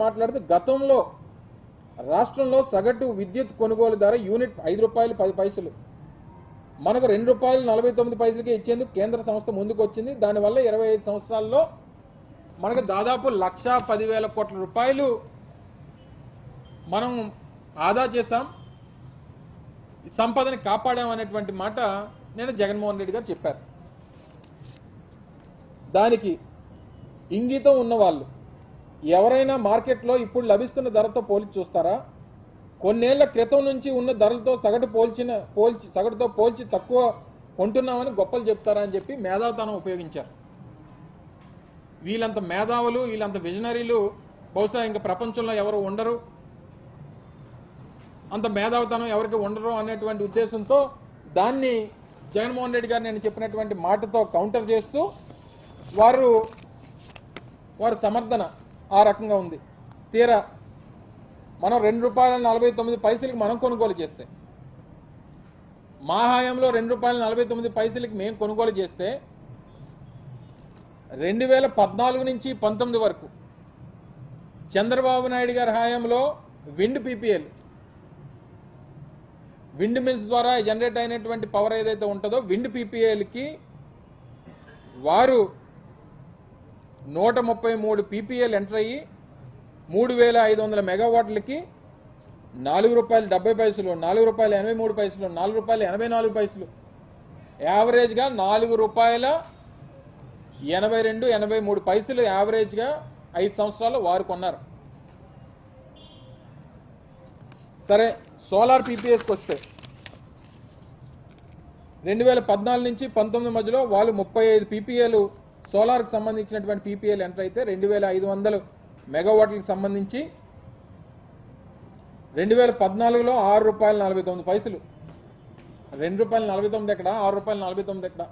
మాట్లాడితే గతంలో రాష్ట్రంలో సగటు విద్యుత్ కొనుగోలు ధర యూనిట్ ₹5.10 మనకు ₹2.49కే ఇచ్చేందుకు కేంద్ర సంస్థ ముందుకు వచ్చింది. దానివల్ల 25 సంవత్సరాల్లో మనకు దాదాపు 1,10,000 కోట్ల రూపాయలు మనం ఆదా చేశాం, సంపదని కాపాడాం అనేటువంటి మాట నేను జగన్మోహన్ రెడ్డి గారు చెప్పారు. దానికి ఇంగితం ఉన్నవాళ్ళు ఎవరైనా మార్కెట్లో ఇప్పుడు లభిస్తున్న ధరతో పోల్చి చూస్తారా? కొన్నేళ్ల క్రితం నుంచి ఉన్న ధరలతో సగటుతో పోల్చి తక్కువ కొంటున్నామని గొప్పలు చెప్తారా అని చెప్పి మేధావితనం ఉపయోగించారు. వీళ్ళంత మేధావులు, వీళ్ళంత విజనరీలు బహుశా ఇంకా ప్రపంచంలో ఎవరు ఉండరు, అంత మేధావితనం ఎవరికి ఉండరు అనేటువంటి ఉద్దేశంతో దాన్ని జగన్మోహన్ రెడ్డి గారు నేను చెప్పినటువంటి మాటతో కౌంటర్ చేస్తూ వారి సమర్థన ఆ రకంగా ఉంది. తీరా మనం ₹2.49కి మనం కొనుగోలు చేస్తే, మా హయాంలో ₹2.49కి మేము కొనుగోలు చేస్తే 2014 నుంచి 19 వరకు చంద్రబాబు నాయుడు గారి హయాంలో విండ్ మిల్స్ ద్వారా జనరేట్ అయినటువంటి పవర్ ఏదైతే ఉంటుందో విండ్ పీపీఎల్కి వారు 133 పీపీఎల్ ఎంటర్ అయ్యి 3,500 మెగావాట్లకి ₹4.70, ₹4.83, ₹4.84, యావరేజ్గా ₹4.82-83 యావరేజ్గా 5 సంవత్సరాలు వారు కొన్నారు. సరే, సోలార్ పీపీఎస్కి వస్తే 2014 నుంచి 19 మధ్యలో వాళ్ళు 35 పీపీఎల్ సోలార్కి సంబంధించినటువంటి పీపీఎల్ ఎంటర్ అయితే 2,500 మెగావాట్లకు సంబంధించి 2014లో ₹6.49, ₹2.49 ఎక్కడ, ₹6.49 ఎక్కడ,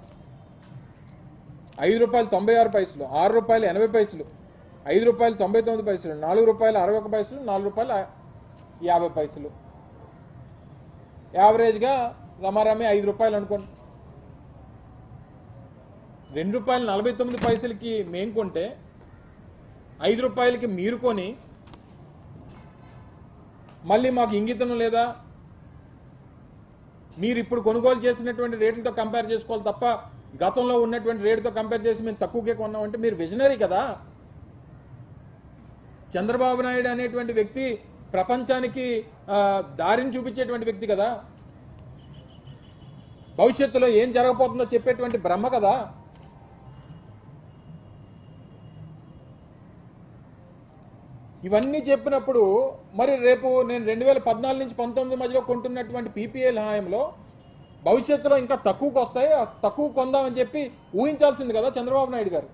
₹5.96, ₹6.80, ₹5.99, ₹4.61, ₹4.50, యావరేజ్గా రమారమి ₹5 అనుకోండి. ₹2.49కి మేము కొంటే ₹5కి మీరు కొని మళ్ళీ మాకు ఇంగితం లేదా? మీరు ఇప్పుడు కొనుగోలు చేసినటువంటి రేట్లతో కంపేర్ చేసుకోవాలి తప్ప గతంలో ఉన్నటువంటి రేటుతో కంపేర్ చేసి మేము తక్కువకే కొన్నామంటే మీరు విజనరీ కదా. చంద్రబాబు నాయుడు అనేటువంటి వ్యక్తి ప్రపంచానికి దారిని చూపించేటువంటి వ్యక్తి కదా, భవిష్యత్తులో ఏం జరగబోతుందో చెప్పేటువంటి బ్రహ్మ కదా. ఇవన్నీ చెప్పినప్పుడు మరి రేపు నేను 2014 నుంచి 19 మధ్యలో కొంటున్నటువంటి పీపీఎల్ హాయంలో భవిష్యత్తులో ఇంకా తక్కువకు వస్తాయి, తక్కువ కొందామని చెప్పి ఊహించాల్సింది కదా చంద్రబాబు నాయుడు గారు.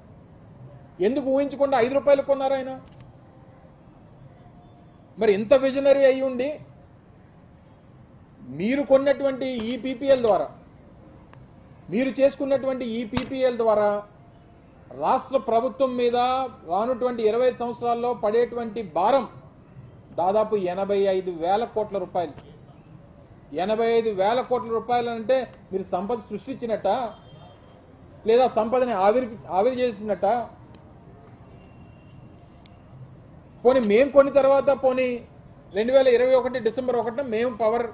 ఎందుకు ఊహించకుండా ₹5 కొన్నారు ఆయన? మరి ఇంత విజనరీ అయి ఉండి మీరు కొన్నటువంటి ఈ పీపీఎల్ ద్వారా, మీరు చేసుకున్నటువంటి ఈ పీపీఎల్ ద్వారా రాష్ట్ర ప్రభుత్వం మీద రానుటువంటి 25 సంవత్సరాల్లో పడేటువంటి భారం దాదాపు 85,000 కోట్ల రూపాయలు. 85,000 కోట్ల రూపాయలు అంటే మీరు సంపద సృష్టించినట్ట లేదా సంపదని ఆవిరి చేసినట్ట? పోనీ మేము కొన్ని తర్వాత 2021 డిసెంబర్ 1న మేము పవర్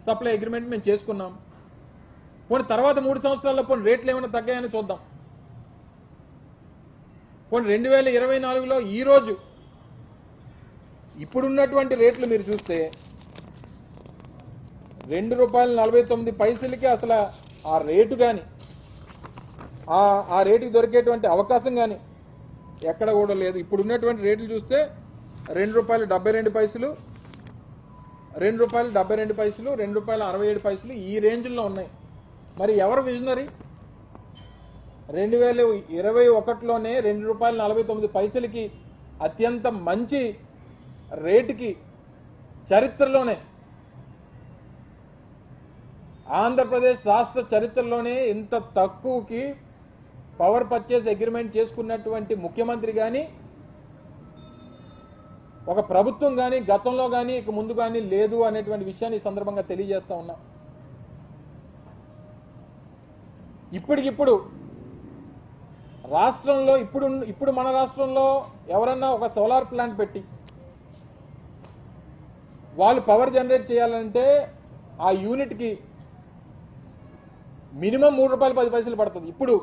సప్లై అగ్రిమెంట్ మేము చేసుకున్నాం. పోనీ తర్వాత 3 సంవత్సరాల్లో రేట్లు ఏమైనా తగ్గాయని చూద్దాం. పోనీ 2024లో ఈరోజు ఇప్పుడున్నటువంటి రేట్లు మీరు చూస్తే ₹2.49కి అసలు ఆ రేటు కానీ ఆ రేటుకి దొరికేటువంటి అవకాశం కానీ ఎక్కడ కూడా లేదు. ఇప్పుడున్నటువంటి రేట్లు చూస్తే ₹2.72, ₹2.72, ₹2.67 ఈ రేంజ్లో ఉన్నాయి. మరి ఎవరు విజనరీ? 2021లోనే ₹2.49కి అత్యంత మంచి రేటుకి చరిత్రలోనే, ఆంధ్రప్రదేశ్ రాష్ట్ర చరిత్రలోనే ఇంత తక్కువకి పవర్ పర్చేస్ అగ్రిమెంట్ చేసుకున్నటువంటి ముఖ్యమంత్రి కానీ ఒక ప్రభుత్వం కానీ గతంలో కానీ ఇక ముందు కానీ లేదు అనేటువంటి విషయాన్ని ఈ సందర్భంగా తెలియజేస్తా ఉన్నా. ఇప్పటికిప్పుడు రాష్ట్రంలో ఇప్పుడు మన రాష్ట్రంలో ఎవరన్నా ఒక సోలార్ ప్లాంట్ పెట్టి వాళ్ళు పవర్ జనరేట్ చేయాలంటే ఆ యూనిట్కి మినిమం ₹3.10 పడుతుంది. ఇప్పుడు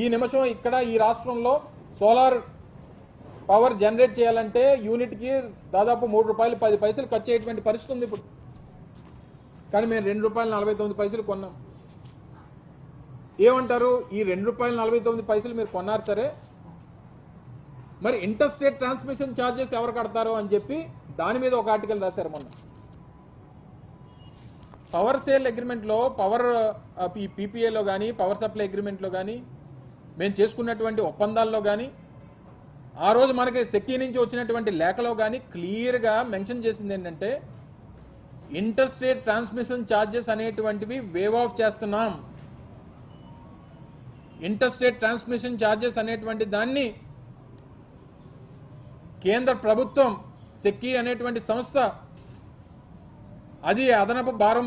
ఈ నిమిషం ఇక్కడ ఈ రాష్ట్రంలో సోలార్ పవర్ జనరేట్ చేయాలంటే యూనిట్కి దాదాపు ₹3.10 ఖర్చు అయ్యేటువంటి పరిస్థితి ఉంది ఇప్పుడు. కానీ మేము ₹2.49 కొన్నాం. ఏమంటారు? ఈ ₹2.49 మీరు కొన్నారు సరే, మరి ఇంటర్ స్టేట్ ట్రాన్స్మిషన్ ఛార్జెస్ ఎవరు కడతారు అని చెప్పి దాని మీద ఒక ఆర్టికల్ రాశారు మొన్న. పవర్ సేల్ అగ్రిమెంట్లో, పవర్ పీపీఏలో కానీ, పవర్ సప్లై అగ్రిమెంట్లో కానీ, మేము చేసుకున్నటువంటి ఒప్పందాల్లో కానీ, ఆ రోజు మనకి సెక్కీ నుంచి వచ్చినటువంటి లేఖలో కానీ క్లియర్గా మెన్షన్ చేసింది ఏంటంటే ఇంటర్ స్టేట్ ట్రాన్స్మిషన్ ఛార్జెస్ అనేటువంటివి వేవ్ ఆఫ్ చేస్తున్నాం. ఇంటర్ స్టేట్ ట్రాన్స్మిషన్ ఛార్జెస్ అనేటువంటి దాన్ని కేంద్ర ప్రభుత్వం, సెక్కీ అనేటువంటి సంస్థ, అది అదనపు భారం